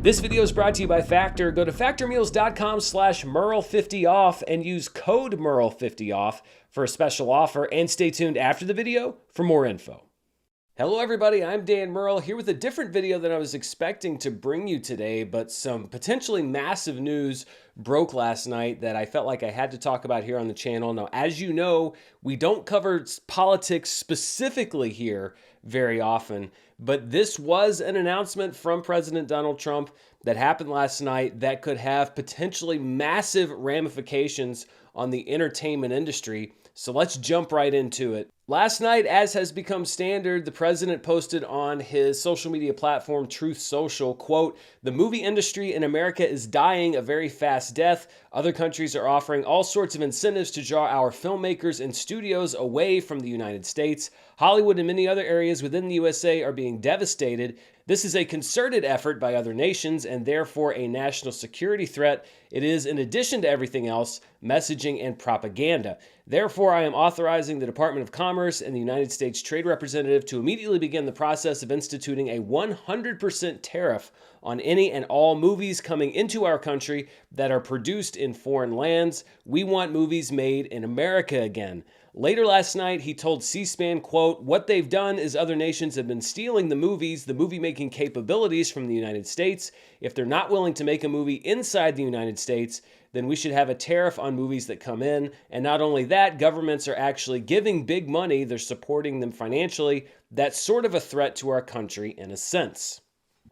This video is brought to you by Factor. Go to factormeals.com/Murrell50off and use code Murrell50off for a special offer, and stay tuned after the video for more info. Hello everybody, I'm Dan Murrell here with a different video than I was expecting to bring you today, but some potentially massive news broke last night that I felt like I had to talk about here on the channel. Now, as you know, we don't cover politics specifically here very often, but this was an announcement from President Donald Trump that happened last night that could have potentially massive ramifications on the entertainment industry. So let's jump right into it. Last night, as has become standard, the president posted on his social media platform, Truth Social, quote, "The movie industry in America is dying a very fast death. Other countries are offering all sorts of incentives to draw our filmmakers and studios away from the United States. Hollywood and many other areas within the USA are being devastated. This is a concerted effort by other nations and therefore a national security threat. It is, in addition to everything else, messaging and propaganda. Therefore, I am authorizing the Department of Commerce and the United States Trade Representative to immediately begin the process of instituting a 100% tariff on any and all movies coming into our country that are produced in foreign lands. We want movies made in America again." Later last night, he told C-SPAN, quote, "What they've done is other nations have been stealing the movie-making capabilities from the United States. If they're not willing to make a movie inside the United States, then we should have a tariff on movies that come in. And not only that, governments are actually giving big money. They're supporting them financially. That's sort of a threat to our country in a sense."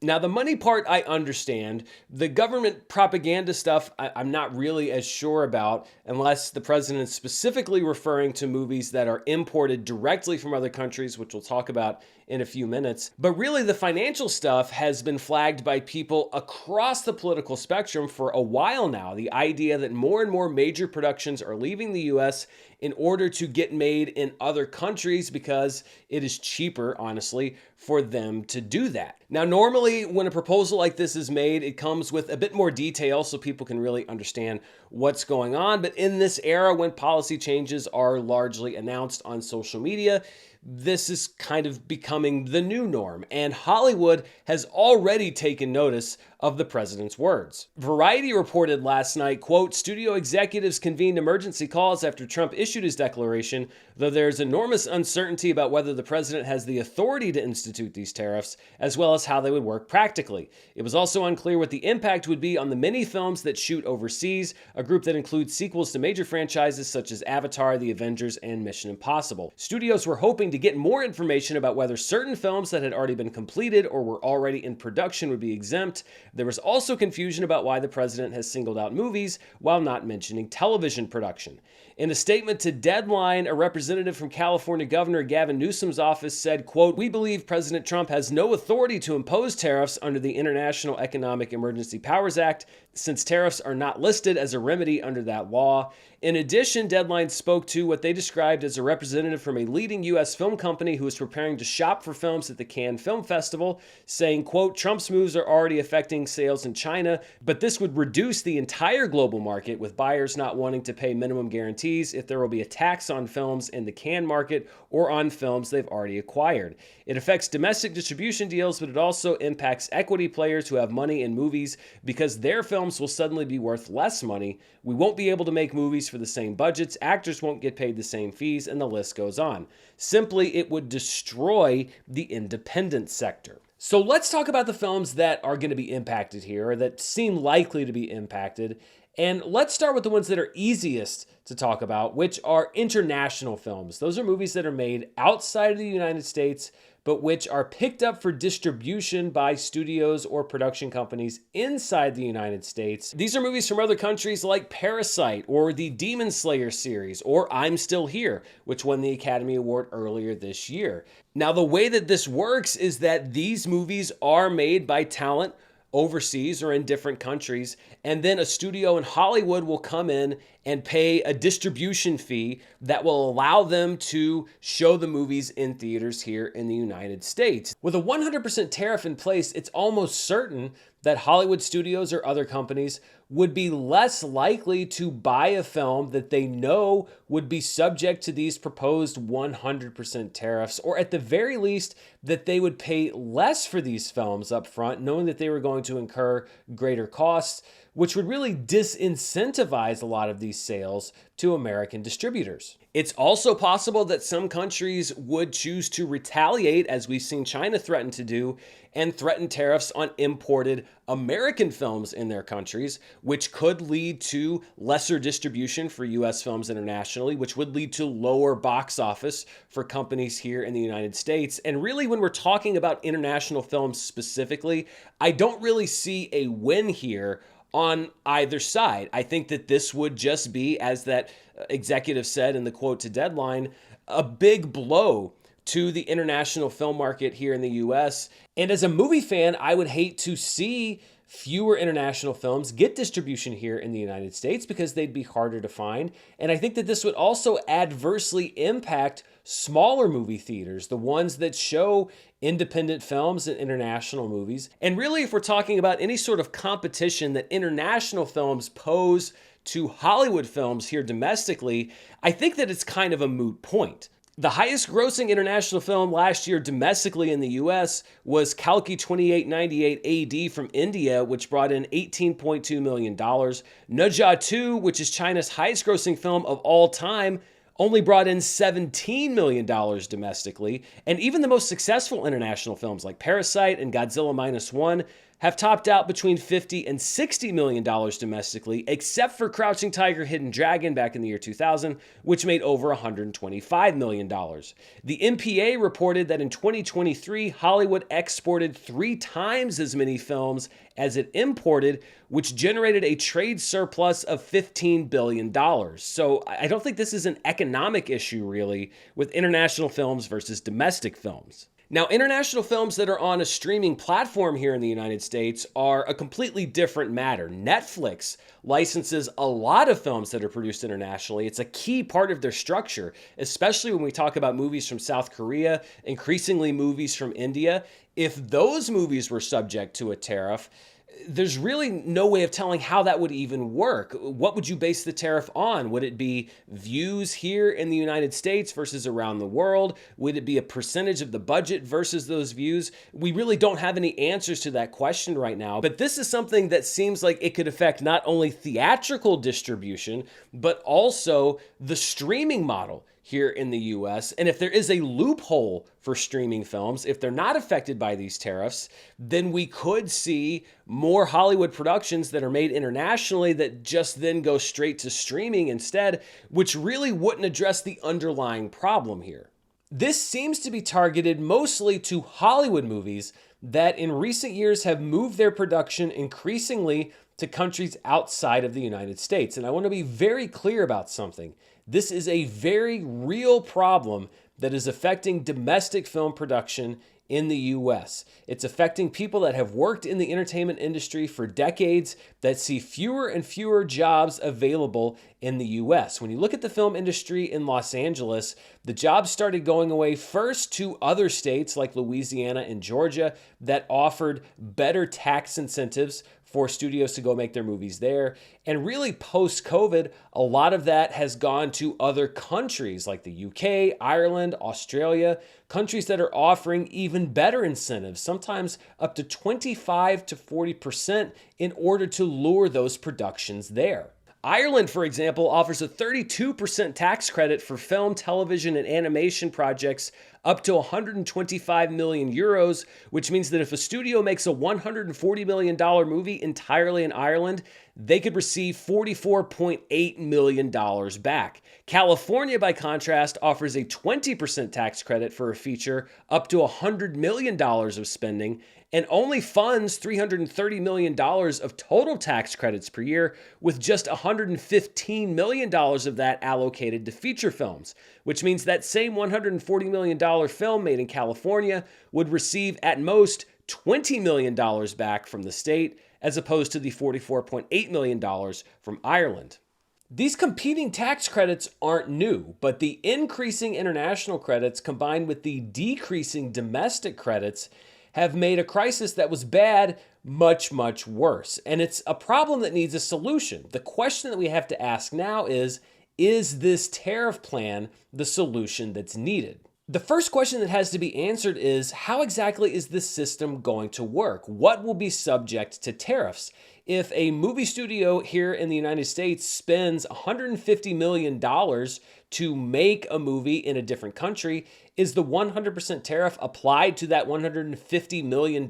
Now, the money part, I understand. The government propaganda stuff, I'm not really as sure about, unless the president is specifically referring to movies that are imported directly from other countries, which we'll talk about in a few minutes. But really, the financial stuff has been flagged by people across the political spectrum for a while now. The idea that more and more major productions are leaving the US in order to get made in other countries because it is cheaper, honestly, for them to do that. Now, normally when a proposal like this is made, it comes with a bit more detail so people can really understand what's going on. But in this era, when policy changes are largely announced on social media, this is kind of becoming the new norm, and Hollywood has already taken notice of the president's words. Variety reported last night, quote, "Studio executives convened emergency calls after Trump issued his declaration, though there's enormous uncertainty about whether the president has the authority to institute these tariffs, as well as how they would work practically. It was also unclear what the impact would be on the many films that shoot overseas, a group that includes sequels to major franchises such as Avatar, The Avengers, and Mission Impossible. Studios were hoping to get more information about whether certain films that had already been completed or were already in production would be exempt. There was also confusion about why the president has singled out movies while not mentioning television production." In a statement to Deadline, a representative from California Governor Gavin Newsom's office said, quote, "We believe President Trump has no authority to impose tariffs under the International Economic Emergency Powers Act, since tariffs are not listed as a remedy under that law." In addition, Deadline spoke to what they described as a representative from a leading U.S. film company who is preparing to shop for films at the Cannes Film Festival, saying, quote, "Trump's moves are already affecting sales in China, but this would reduce the entire global market, with buyers not wanting to pay minimum guarantees if there will be a tax on films in the Cannes market or on films they've already acquired. It affects domestic distribution deals, but it also impacts equity players who have money in movies because their films will suddenly be worth less money. We won't be able to make movies for the same budgets, actors won't get paid the same fees, and the list goes on. Simply, it would destroy the independent sector." So let's talk about the films that are going to be impacted here, or that seem likely to be impacted. And let's start with the ones that are easiest to talk about, which are international films. Those are movies that are made outside of the United States, but which are picked up for distribution by studios or production companies inside the United States. These are movies from other countries like Parasite or the Demon Slayer series or I'm Still Here, which won the Academy Award earlier this year. Now, the way that this works is that these movies are made by talent overseas or in different countries, and then a studio in Hollywood will come in and pay a distribution fee that will allow them to show the movies in theaters here in the United States. With a 100% tariff in place, it's almost certain that Hollywood studios or other companies would be less likely to buy a film that they know would be subject to these proposed 100% tariffs, or at the very least, that they would pay less for these films up front, knowing that they were going to incur greater costs, which would really disincentivize a lot of these sales to American distributors. It's also possible that some countries would choose to retaliate, as we've seen China threaten to do, and threaten tariffs on imported American films in their countries, which could lead to lesser distribution for US films internationally, which would lead to lower box office for companies here in the United States. And really, when we're talking about international films specifically, I don't really see a win here on either side. I think that this would just be, as that executive said in the quote to Deadline, a big blow to the international film market here in the US. And as a movie fan, I would hate to see fewer international films get distribution here in the United States because they'd be harder to find. And I think that this would also adversely impact smaller movie theaters, the ones that show independent films and international movies. And really, if we're talking about any sort of competition that international films pose to Hollywood films here domestically, I think that it's kind of a moot point. The highest grossing international film last year domestically in the US was Kalki 2898 AD from India, which brought in $18.2 million. Najah 2, which is China's highest grossing film of all time, only brought in $17 million domestically. And even the most successful international films like Parasite and Godzilla Minus One have topped out between $50 and $60 million domestically, except for Crouching Tiger, Hidden Dragon back in the year 2000, which made over $125 million. The MPA reported that in 2023, Hollywood exported 3 times as many films as it imported, which generated a trade surplus of $15 billion. So I don't think this is an economic issue, really, with international films versus domestic films. Now, international films that are on a streaming platform here in the United States are a completely different matter. Netflix licenses a lot of films that are produced internationally. It's a key part of their structure, especially when we talk about movies from South Korea, increasingly movies from India. If those movies were subject to a tariff, there's really no way of telling how that would even work. What would you base the tariff on? Would it be views here in the United States versus around the world? Would it be a percentage of the budget versus those views? We really don't have any answers to that question right now, but this is something that seems like it could affect not only theatrical distribution, but also the streaming model here in the US. And if there is a loophole for streaming films, if they're not affected by these tariffs, then we could see more Hollywood productions that are made internationally that just then go straight to streaming instead, which really wouldn't address the underlying problem here. This seems to be targeted mostly to Hollywood movies that in recent years have moved their production increasingly to countries outside of the United States. And I want to be very clear about something. This is a very real problem that is affecting domestic film production in the US. It's affecting people that have worked in the entertainment industry for decades that see fewer and fewer jobs available in the US. When you look at the film industry in Los Angeles, the jobs started going away first to other states like Louisiana and Georgia that offered better tax incentives for studios to go make their movies there. And really post-COVID, a lot of that has gone to other countries like the UK, Ireland, Australia, countries that are offering even better incentives, sometimes up to 25 to 40% in order to lure those productions there. Ireland, for example, offers a 32% tax credit for film, television, and animation projects up to 125 million euros, which means that if a studio makes a $140 million movie entirely in Ireland, they could receive $44.8 million back. California, by contrast, offers a 20% tax credit for a feature up to $100 million of spending and only funds $330 million of total tax credits per year, with just $115 million of that allocated to feature films, which means that same $140 million film made in California would receive at most $20 million back from the state, as opposed to the $44.8 million from Ireland. These competing tax credits aren't new, but the increasing international credits combined with the decreasing domestic credits have made a crisis that was bad much, much worse. And it's a problem that needs a solution. The question that we have to ask now is this tariff plan the solution that's needed? The first question that has to be answered is, how exactly is this system going to work? What will be subject to tariffs? If a movie studio here in the United States spends $150 million to make a movie in a different country, is the 100% tariff applied to that $150 million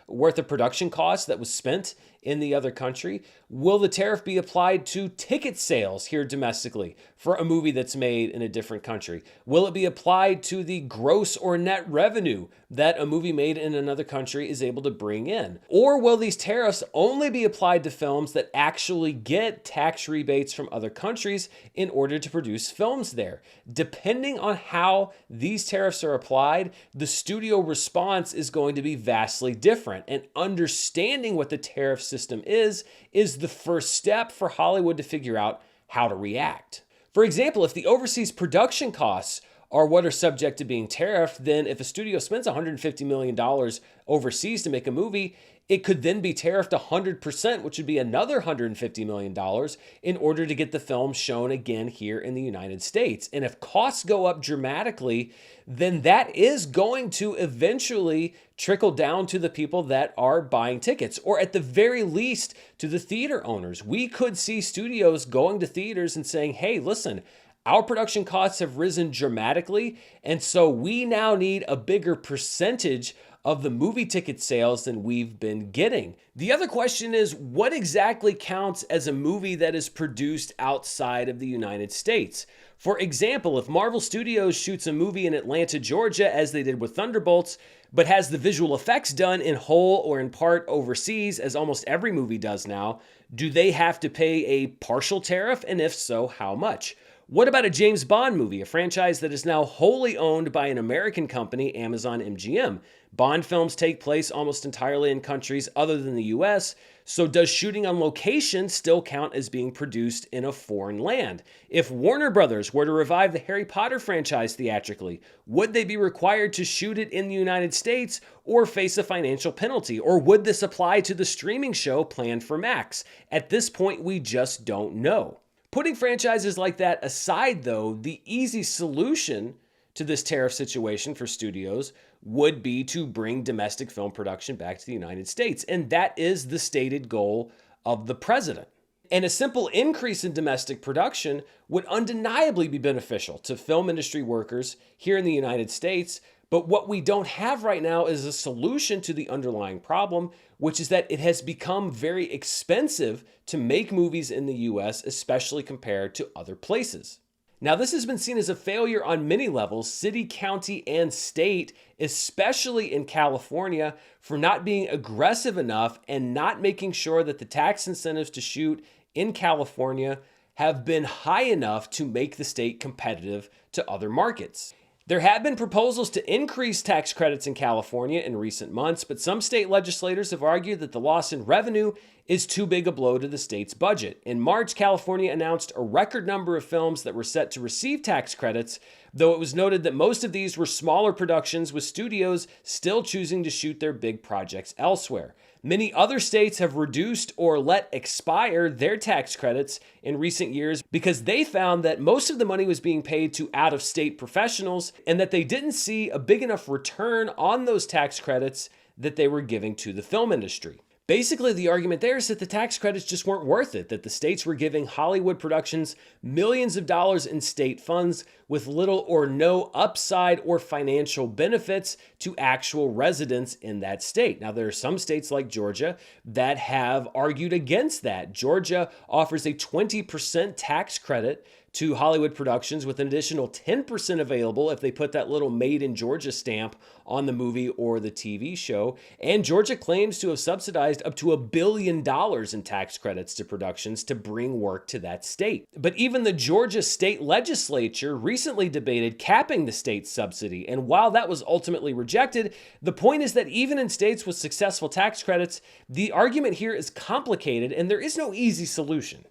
worth of production costs that was spent in the other country? Will the tariff be applied to ticket sales here domestically for a movie that's made in a different country? Will it be applied to the gross or net revenue that a movie made in another country is able to bring in? Or will these tariffs only be applied to films that actually get tax rebates from other countries in order to produce films there? Depending on how these tariffs are applied, the studio response is going to be vastly different. And understanding what the tariff system is the first step for Hollywood to figure out how to react. For example, if the overseas production costs are what are subject to being tariffed, then if a studio spends $150 million overseas to make a movie, it could then be tariffed 100%, which would be another $150 million in order to get the film shown again here in the United States. And if costs go up dramatically, then that is going to eventually trickle down to the people that are buying tickets, or at the very least to the theater owners. We could see studios going to theaters and saying, hey, listen, our production costs have risen dramatically, and so we now need a bigger percentage of the movie ticket sales than we've been getting. The other question is, what exactly counts as a movie that is produced outside of the United States? For example, if Marvel Studios shoots a movie in Atlanta, Georgia, as they did with Thunderbolts, but has the visual effects done in whole or in part overseas, as almost every movie does now, do they have to pay a partial tariff? And if so, how much? What about a James Bond movie, a franchise that is now wholly owned by an American company, Amazon MGM? Bond films take place almost entirely in countries other than the US, so does shooting on location still count as being produced in a foreign land? If Warner Brothers were to revive the Harry Potter franchise theatrically, would they be required to shoot it in the United States or face a financial penalty? Or would this apply to the streaming show planned for Max? At this point, we just don't know. Putting franchises like that aside, though, the easy solution to this tariff situation for studios would be to bring domestic film production back to the United States. And that is the stated goal of the president. And a simple increase in domestic production would undeniably be beneficial to film industry workers here in the United States. But what we don't have right now is a solution to the underlying problem, which is that it has become very expensive to make movies in the US, especially compared to other places. Now, this has been seen as a failure on many levels, city, county, and state, especially in California, for not being aggressive enough and not making sure that the tax incentives to shoot in California have been high enough to make the state competitive to other markets. There have been proposals to increase tax credits in California in recent months, but some state legislators have argued that the loss in revenue is too big a blow to the state's budget. In March, California announced a record number of films that were set to receive tax credits, though it was noted that most of these were smaller productions, with studios still choosing to shoot their big projects elsewhere. Many other states have reduced or let expire their tax credits in recent years because they found that most of the money was being paid to out-of-state professionals and that they didn't see a big enough return on those tax credits that they were giving to the film industry. Basically, the argument there is that the tax credits just weren't worth it, that the states were giving Hollywood productions millions of dollars in state funds with little or no upside or financial benefits to actual residents in that state. Now, there are some states like Georgia that have argued against that. Georgia offers a 20% tax credit to Hollywood productions, with an additional 10% available if they put that little Made in Georgia stamp on the movie or the TV show. And Georgia claims to have subsidized up to $1 billion in tax credits to productions to bring work to that state. But even the Georgia state legislature recently debated capping the state's subsidy. And while that was ultimately rejected, the point is that even in states with successful tax credits, the argument here is complicated and there is no easy solution.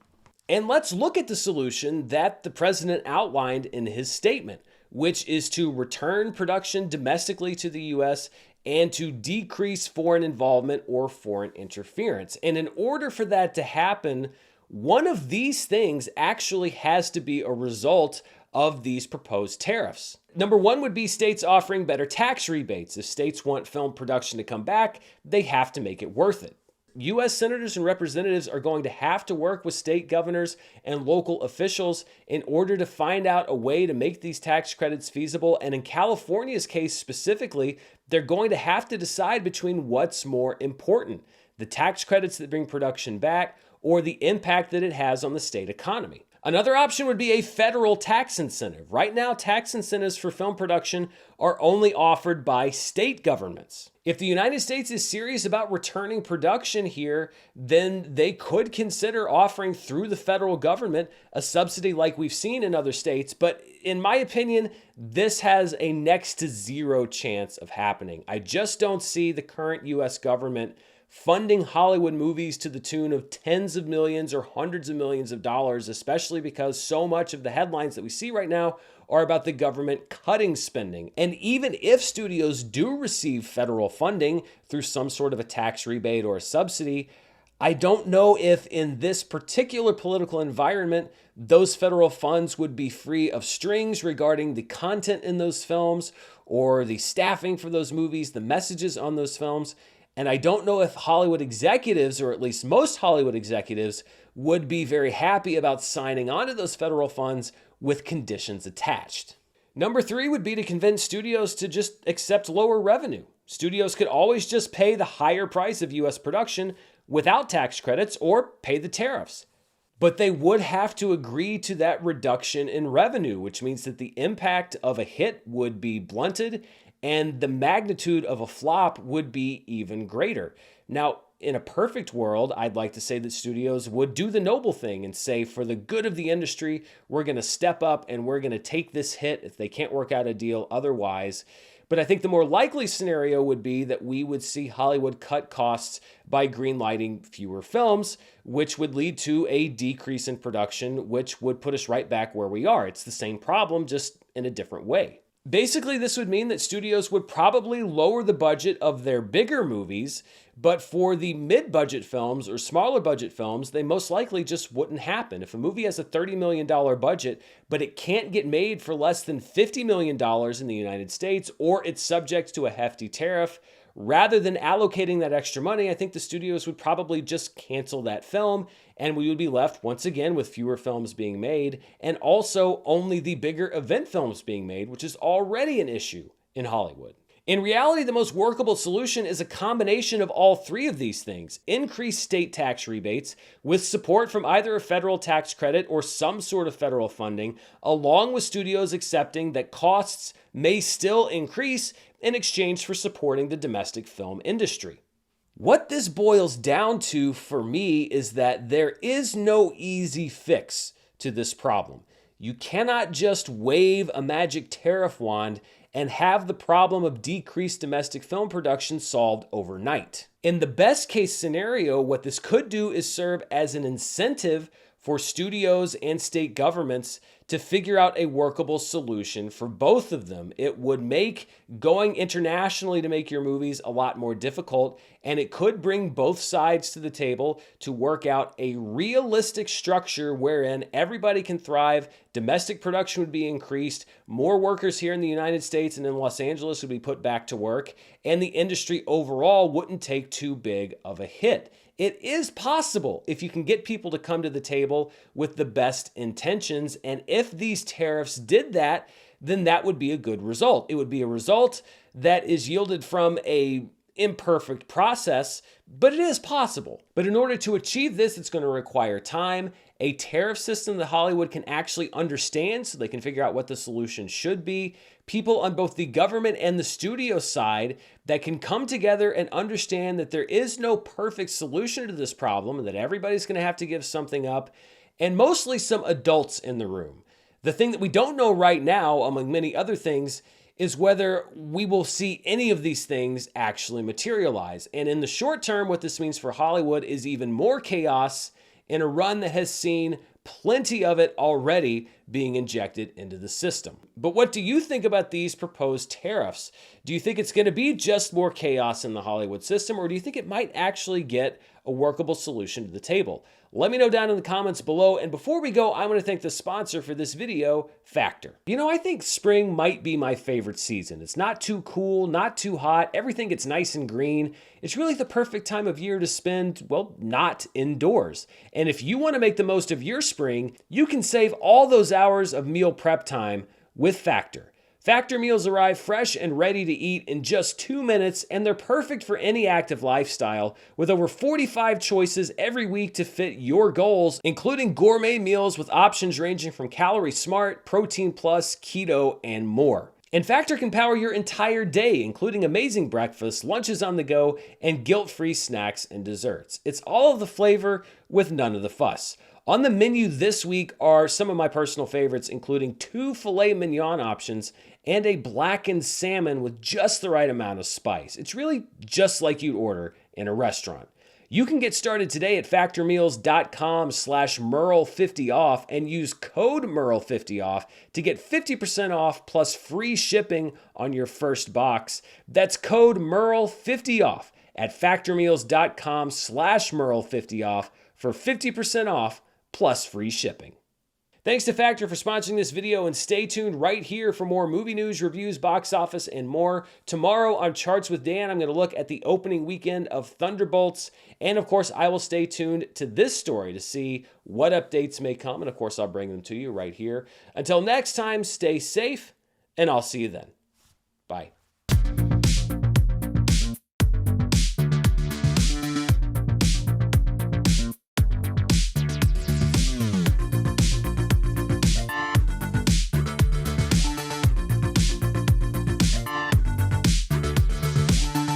And let's look at the solution that the president outlined in his statement, which is to return production domestically to the US and to decrease foreign involvement or foreign interference. And in order for that to happen, one of these things actually has to be a result of these proposed tariffs. Number one would be states offering better tax rebates. If states want film production to come back, they have to make it worth it. U.S. senators and representatives are going to have to work with state governors and local officials in order to find out a way to make these tax credits feasible. And in California's case specifically, they're going to have to decide between what's more important, the tax credits that bring production back or the impact that it has on the state economy. Another option would be a federal tax incentive. Right now, tax incentives for film production are only offered by state governments. If the United States is serious about returning production here, then they could consider offering through the federal government a subsidy like we've seen in other states. But in my opinion, this has a next to zero chance of happening. I just don't see the current U.S. government funding Hollywood movies to the tune of tens of millions or hundreds of millions of dollars, especially because so much of the headlines that we see right now are about the government cutting spending. And even if studios do receive federal funding through some sort of a tax rebate or a subsidy, I don't know if in this particular political environment, those federal funds would be free of strings regarding the content in those films or the staffing for those movies, the messages on those films. And I don't know if Hollywood executives, or at least most Hollywood executives, would be very happy about signing on to those federal funds with conditions attached. Number three would be to convince studios to just accept lower revenue. Studios could always just pay the higher price of U.S. production without tax credits or pay the tariffs. But they would have to agree to that reduction in revenue, which means that the impact of a hit would be blunted and the magnitude of a flop would be even greater. Now, in a perfect world, I'd like to say that studios would do the noble thing and say, for the good of the industry, we're going to step up and we're going to take this hit if they can't work out a deal otherwise. But I think the more likely scenario would be that we would see Hollywood cut costs by greenlighting fewer films, which would lead to a decrease in production, which would put us right back where we are. It's the same problem, just in a different way. Basically, this would mean that studios would probably lower the budget of their bigger movies, but for the mid-budget films or smaller budget films, they most likely just wouldn't happen. If a movie has a $30 million budget, but it can't get made for less than $50 million in the United States, or it's subject to a hefty tariff, rather than allocating that extra money, I think the studios would probably just cancel that film, and we would be left once again with fewer films being made, and also only the bigger event films being made, which is already an issue in Hollywood. In reality, the most workable solution is a combination of all three of these things. Increase state tax rebates with support from either a federal tax credit or some sort of federal funding, along with studios accepting that costs may still increase in exchange for supporting the domestic film industry. What this boils down to for me is that there is no easy fix to this problem. You cannot just wave a magic tariff wand and have the problem of decreased domestic film production solved overnight. In the best case scenario, what this could do is serve as an incentive for studios and state governments to figure out a workable solution for both of them. It would make going internationally to make your movies a lot more difficult, and it could bring both sides to the table to work out a realistic structure wherein everybody can thrive, domestic production would be increased, more workers here in the United States and in Los Angeles would be put back to work, and the industry overall wouldn't take too big of a hit. It is possible if you can get people to come to the table with the best intentions. And if these tariffs did that, then that would be a good result. It would be a result that is yielded from a imperfect process, but it is possible. But in order to achieve this, it's going to require time, a tariff system that Hollywood can actually understand so they can figure out what the solution should be, people on both the government and the studio side that can come together and understand that there is no perfect solution to this problem and that everybody's going to have to give something up, and mostly some adults in the room. The thing that we don't know right now, among many other things, is whether we will see any of these things actually materialize. And in the short term, what this means for Hollywood is even more chaos in a run that has seen plenty of it already being injected into the system. But what do you think about these proposed tariffs? Do you think it's going to be just more chaos in the Hollywood system, or do you think it might actually get a workable solution to the table? Let me know down in the comments below. And before we go, I want to thank the sponsor for this video, Factor. You know, I think spring might be my favorite season. It's not too cool, not too hot. Everything gets nice and green. It's really the perfect time of year to spend, well, not indoors. And if you want to make the most of your spring, you can save all those hours of meal prep time with Factor. Factor meals arrive fresh and ready to eat in just 2 minutes, and they're perfect for any active lifestyle, with over 45 choices every week to fit your goals, including gourmet meals with options ranging from Calorie Smart, Protein Plus, Keto, and more. And Factor can power your entire day, including amazing breakfasts, lunches on the go, and guilt-free snacks and desserts. It's all of the flavor with none of the fuss. On the menu this week are some of my personal favorites, including 2 filet mignon options and a blackened salmon with just the right amount of spice. It's really just like you'd order in a restaurant. You can get started today at factormeals.com/Murrell50off and use code Murrell50off to get 50% off plus free shipping on your first box. That's code Murrell50off at factormeals.com/Murrell50off for 50% off plus free shipping. Thanks to Factor for sponsoring this video, and stay tuned right here for more movie news, reviews, box office, and more. Tomorrow on Charts with Dan, I'm going to look at the opening weekend of Thunderbolts, and of course, I will stay tuned to this story to see what updates may come, and of course, I'll bring them to you right here. Until next time, stay safe, and I'll see you then. Bye.